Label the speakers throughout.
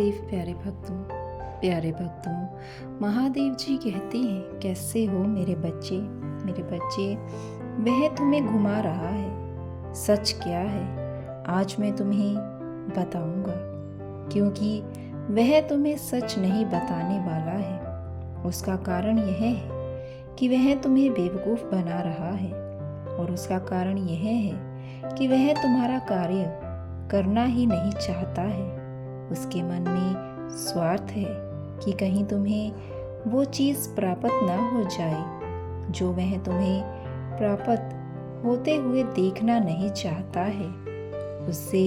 Speaker 1: प्यारे भक्तों, महादेव जी कहते हैं, कैसे हो मेरे बच्चे। वह तुम्हें घुमा रहा है। सच क्या है आज मैं तुम्हें बताऊंगा, क्योंकि वह तुम्हें सच नहीं बताने वाला है। उसका कारण यह है कि वह तुम्हें बेवकूफ़ बना रहा है, और उसका कारण यह है कि वह तुम्हारा कार्य करना ही नहीं चाहता है। उसके मन में स्वार्थ है कि कहीं तुम्हें वो चीज़ प्राप्त ना हो जाए जो वह तुम्हें प्राप्त होते हुए देखना नहीं चाहता है। उससे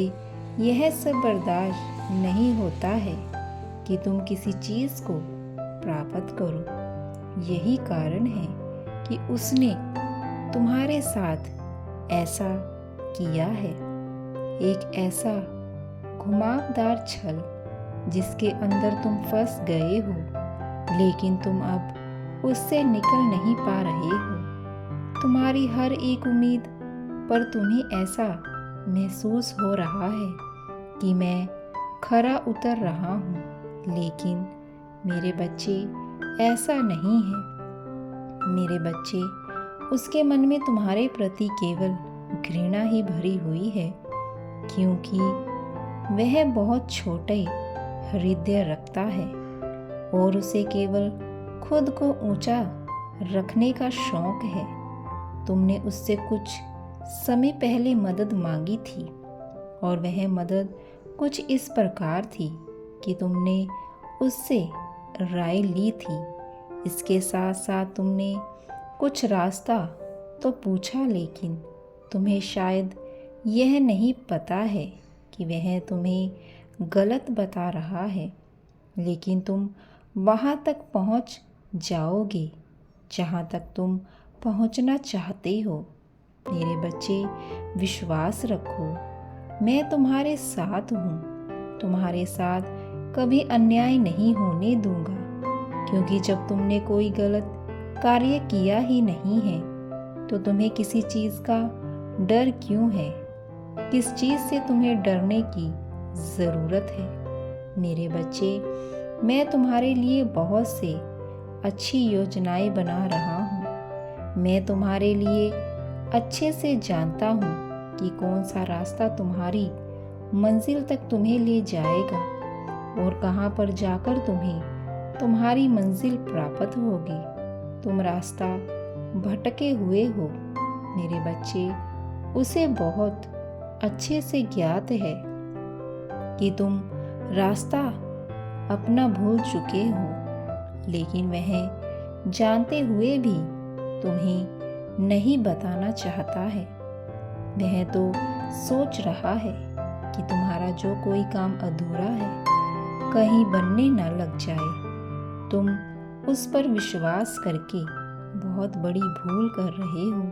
Speaker 1: यह सब बर्दाश्त नहीं होता है कि तुम किसी चीज़ को प्राप्त करो। यही कारण है कि उसने तुम्हारे साथ ऐसा किया है। एक ऐसा घुमावदार छल जिसके अंदर तुम फंस गए हो, लेकिन तुम अब उससे निकल नहीं पा रहे हो। तुम्हारी हर एक उम्मीद पर तुम्हें ऐसा महसूस हो रहा है कि मैं खरा उतर रहा हूँ, लेकिन मेरे बच्चे ऐसा नहीं है। मेरे बच्चे, उसके मन में तुम्हारे प्रति केवल घृणा ही भरी हुई है, क्योंकि वह बहुत छोटे हृदय रखता है और उसे केवल खुद को ऊंचा रखने का शौक है। तुमने उससे कुछ समय पहले मदद मांगी थी, और वह मदद कुछ इस प्रकार थी कि तुमने उससे राय ली थी। इसके साथ साथ तुमने कुछ रास्ता तो पूछा, लेकिन तुम्हें शायद यह नहीं पता है कि वह तुम्हें गलत बता रहा है। लेकिन तुम वहाँ तक पहुँच जाओगे जहाँ तक तुम पहुँचना चाहते हो। मेरे बच्चे, विश्वास रखो, मैं तुम्हारे साथ हूँ। तुम्हारे साथ कभी अन्याय नहीं होने दूंगा, क्योंकि जब तुमने कोई गलत कार्य किया ही नहीं है तो तुम्हें किसी चीज़ का डर क्यों है? किस चीज़ से तुम्हें डरने की ज़रूरत है? मेरे बच्चे, मैं तुम्हारे लिए बहुत से अच्छी योजनाएं बना रहा हूँ। मैं तुम्हारे लिए अच्छे से जानता हूँ कि कौन सा रास्ता तुम्हारी मंजिल तक तुम्हें ले जाएगा और कहाँ पर जाकर तुम्हें तुम्हारी मंजिल प्राप्त होगी। तुम रास्ता भटके हुए हो मेरे बच्चे। उसे बहुत अच्छे से ज्ञात है कि तुम रास्ता अपना भूल चुके हो, लेकिन वह जानते हुए भी तुम्हें नहीं बताना चाहता है। वह तो सोच रहा है कि तुम्हारा जो कोई काम अधूरा है कहीं बनने न लग जाए। तुम उस पर विश्वास करके बहुत बड़ी भूल कर रहे हो।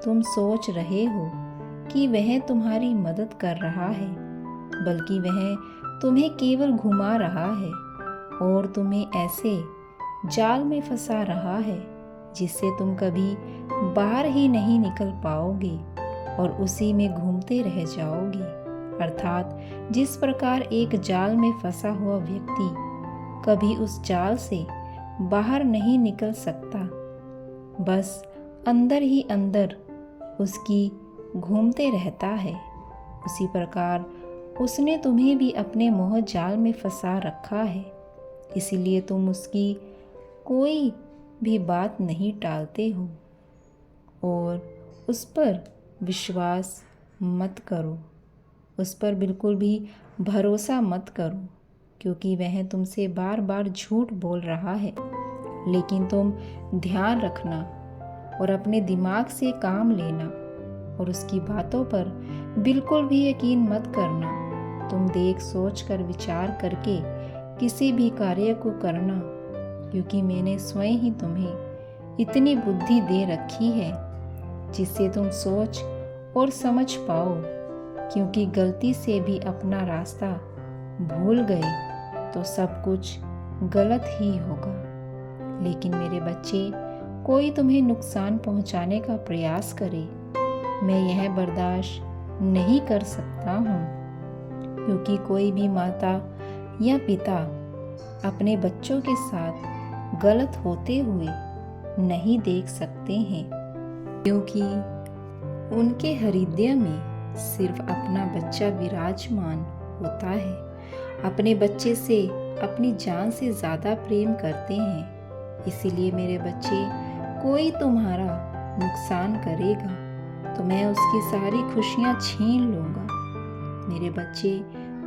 Speaker 1: तुम सोच रहे हो कि वह तुम्हारी मदद कर रहा है, बल्कि वह तुम्हें केवल घुमा रहा है और तुम्हें ऐसे जाल में फंसा रहा है जिससे तुम कभी बाहर ही नहीं निकल पाओगे और उसी में घूमते रह जाओगे। अर्थात जिस प्रकार एक जाल में फंसा हुआ व्यक्ति कभी उस जाल से बाहर नहीं निकल सकता, बस अंदर ही अंदर उसकी घूमते रहता है, उसी प्रकार उसने तुम्हें भी अपने मोह जाल में फंसा रखा है। इसीलिए तुम उसकी कोई भी बात नहीं टालते हो और उस पर विश्वास मत करो। उस पर बिल्कुल भी भरोसा मत करो, क्योंकि वह तुमसे बार बार झूठ बोल रहा है। लेकिन तुम ध्यान रखना और अपने दिमाग से काम लेना और उसकी बातों पर बिल्कुल भी यकीन मत करना। तुम देख सोच कर विचार करके किसी भी कार्य को करना, क्योंकि मैंने स्वयं ही तुम्हें इतनी बुद्धि दे रखी है जिससे तुम सोच और समझ पाओ। क्योंकि गलती से भी अपना रास्ता भूल गए तो सब कुछ गलत ही होगा। लेकिन मेरे बच्चे, कोई तुम्हें नुकसान पहुंचाने का प्रयास करे, मैं यह बर्दाश्त नहीं कर सकता हूँ, क्योंकि कोई भी माता या पिता अपने बच्चों के साथ गलत होते हुए नहीं देख सकते हैं, क्योंकि उनके हृदय में सिर्फ अपना बच्चा विराजमान होता है। अपने बच्चे से अपनी जान से ज़्यादा प्रेम करते हैं। इसीलिए मेरे बच्चे, कोई तुम्हारा नुकसान करेगा तो मैं उसकी सारी खुशियाँ छीन लूँगा। मेरे बच्चे,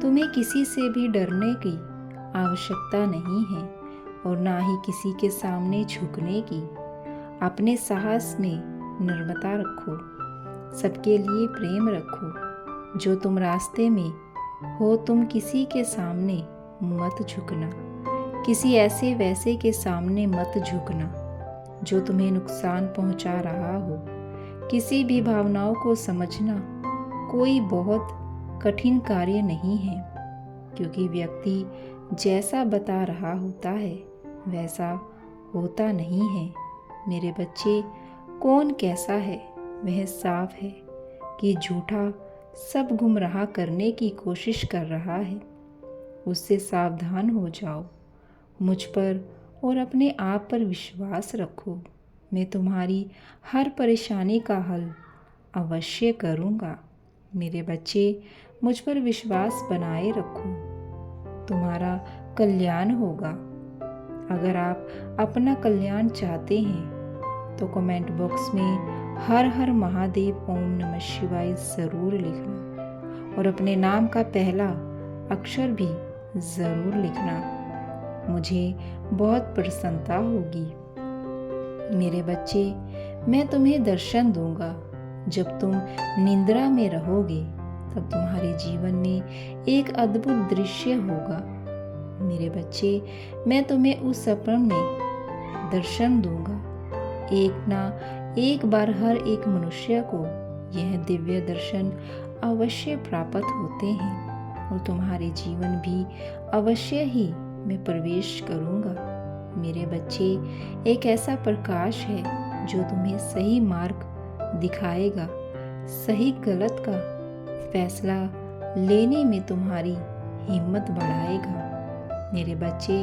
Speaker 1: तुम्हें किसी से भी डरने की आवश्यकता नहीं है और ना ही किसी के सामने झुकने की। अपने साहस में नम्रता रखो, सबके लिए प्रेम रखो। जो तुम रास्ते में हो, तुम किसी के सामने मत झुकना, किसी ऐसे वैसे के सामने मत झुकना जो तुम्हें नुकसान पहुंचा रहा हो। किसी भी भावनाओं को समझना कोई बहुत कठिन कार्य नहीं है, क्योंकि व्यक्ति जैसा बता रहा होता है वैसा होता नहीं है। मेरे बच्चे, कौन कैसा है वह साफ है कि झूठा सब गुमराह करने की कोशिश कर रहा है। उससे सावधान हो जाओ। मुझ पर और अपने आप पर विश्वास रखो। मैं तुम्हारी हर परेशानी का हल अवश्य करूँगा। मेरे बच्चे, मुझ पर विश्वास बनाए रखो, तुम्हारा कल्याण होगा। अगर आप अपना कल्याण चाहते हैं तो कमेंट बॉक्स में हर हर महादेव ओम नमः शिवाय ज़रूर लिखना और अपने नाम का पहला अक्षर भी ज़रूर लिखना। मुझे बहुत प्रसन्नता होगी। मेरे बच्चे, मैं तुम्हें दर्शन दूंगा। जब तुम निंद्रा में रहोगे तब तुम्हारे जीवन में एक अद्भुत दृश्य होगा। मेरे बच्चे, मैं तुम्हें उस सपने में दर्शन दूंगा। एक ना एक बार हर एक मनुष्य को यह दिव्य दर्शन अवश्य प्राप्त होते हैं और तुम्हारे जीवन भी अवश्य ही मैं प्रवेश करूंगा। मेरे बच्चे, एक ऐसा प्रकाश है जो तुम्हें सही मार्ग दिखाएगा, सही गलत का फैसला लेने में तुम्हारी हिम्मत बढ़ाएगा। मेरे बच्चे,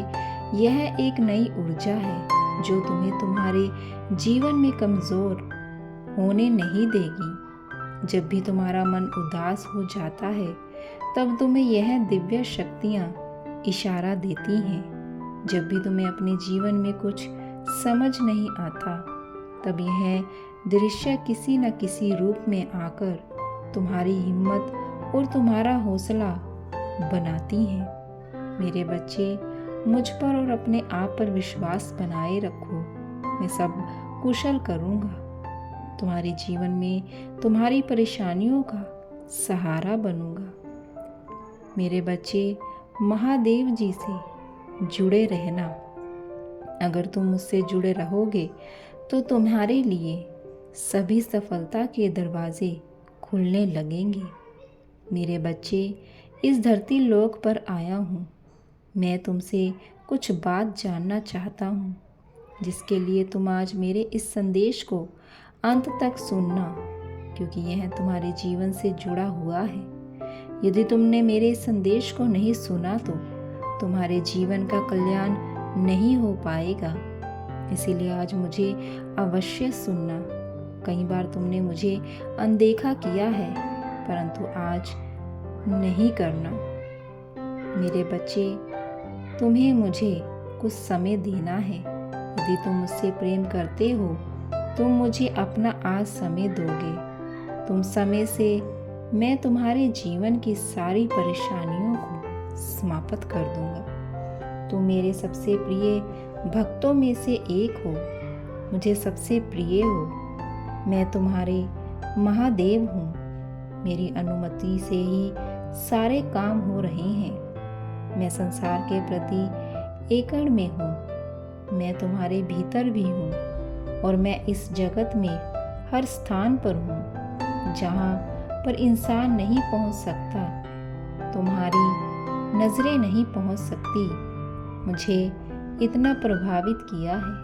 Speaker 1: यह एक नई ऊर्जा है जो तुम्हें तुम्हारे जीवन में कमज़ोर होने नहीं देगी। जब भी तुम्हारा मन उदास हो जाता है तब तुम्हें यह दिव्य शक्तियाँ इशारा देती हैं। जब भी तुम्हें अपने जीवन में कुछ समझ नहीं आता तब यह दृश्य किसी न किसी रूप में आकर तुम्हारी हिम्मत और तुम्हारा हौसला बनाती हैं। मेरे बच्चे, मुझ पर और अपने आप पर विश्वास बनाए रखो। मैं सब कुशल करूँगा। तुम्हारे जीवन में तुम्हारी परेशानियों का सहारा बनूंगा। मेरे बच्चे, महादेव जी से जुड़े रहना। अगर तुम मुझसे जुड़े रहोगे तो तुम्हारे लिए सभी सफलता के दरवाजे खुलने लगेंगे। मेरे बच्चे, इस धरती लोक पर आया हूँ। मैं तुमसे कुछ बात जानना चाहता हूँ, जिसके लिए तुम आज मेरे इस संदेश को अंत तक सुनना, क्योंकि यह तुम्हारे जीवन से जुड़ा हुआ है। यदि तुमने मेरे इस संदेश को नहीं सुना तो तुम्हारे जीवन का कल्याण नहीं हो पाएगा। इसीलिए आज मुझे अवश्य सुनना। कई बार तुमने मुझे अनदेखा किया है, परंतु आज नहीं करना। मेरे बच्चे, तुम्हें मुझे कुछ समय देना है। यदि तुम मुझसे प्रेम करते हो तुम मुझे अपना आज समय दोगे। तुम समय से मैं तुम्हारे जीवन की सारी परेशानियों को समाप्त कर दूंगा। तुम मेरे सबसे प्रिय भक्तों में से एक हो, मुझे सबसे प्रिय हो। मैं तुम्हारे महादेव हूँ। मेरी अनुमति से ही सारे काम हो रहे हैं। मैं संसार के प्रति एकड़ में हूँ। मैं तुम्हारे भीतर भी हूँ और मैं इस जगत में हर स्थान पर हूँ जहाँ पर इंसान नहीं पहुँच सकता, तुम्हारी नज़रें नहीं पहुँच सकती। मुझे इतना प्रभावित किया है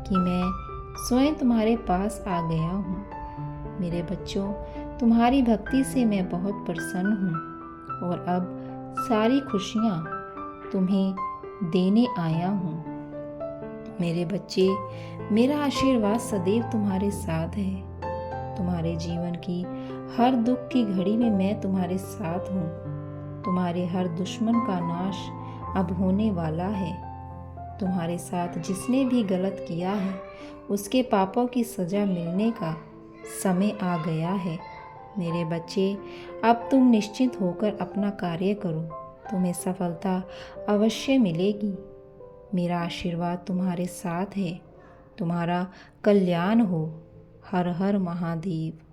Speaker 1: कि मैं स्वयं तुम्हारे पास आ गया हूँ। मेरे बच्चों, तुम्हारी भक्ति से मैं बहुत प्रसन्न हूँ और अब सारी खुशियाँ तुम्हें देने आया हूँ। मेरे बच्चे, मेरा आशीर्वाद सदैव तुम्हारे साथ है। तुम्हारे जीवन की हर दुख की घड़ी में मैं तुम्हारे साथ हूँ। तुम्हारे हर दुश्मन का नाश अब होने वाला है। तुम्हारे साथ जिसने भी गलत किया है उसके पापों की सज़ा मिलने का समय आ गया है। मेरे बच्चे, अब तुम निश्चिंत होकर अपना कार्य करो, तुम्हें सफलता अवश्य मिलेगी। मेरा आशीर्वाद तुम्हारे साथ है। तुम्हारा कल्याण हो। हर हर महादेव।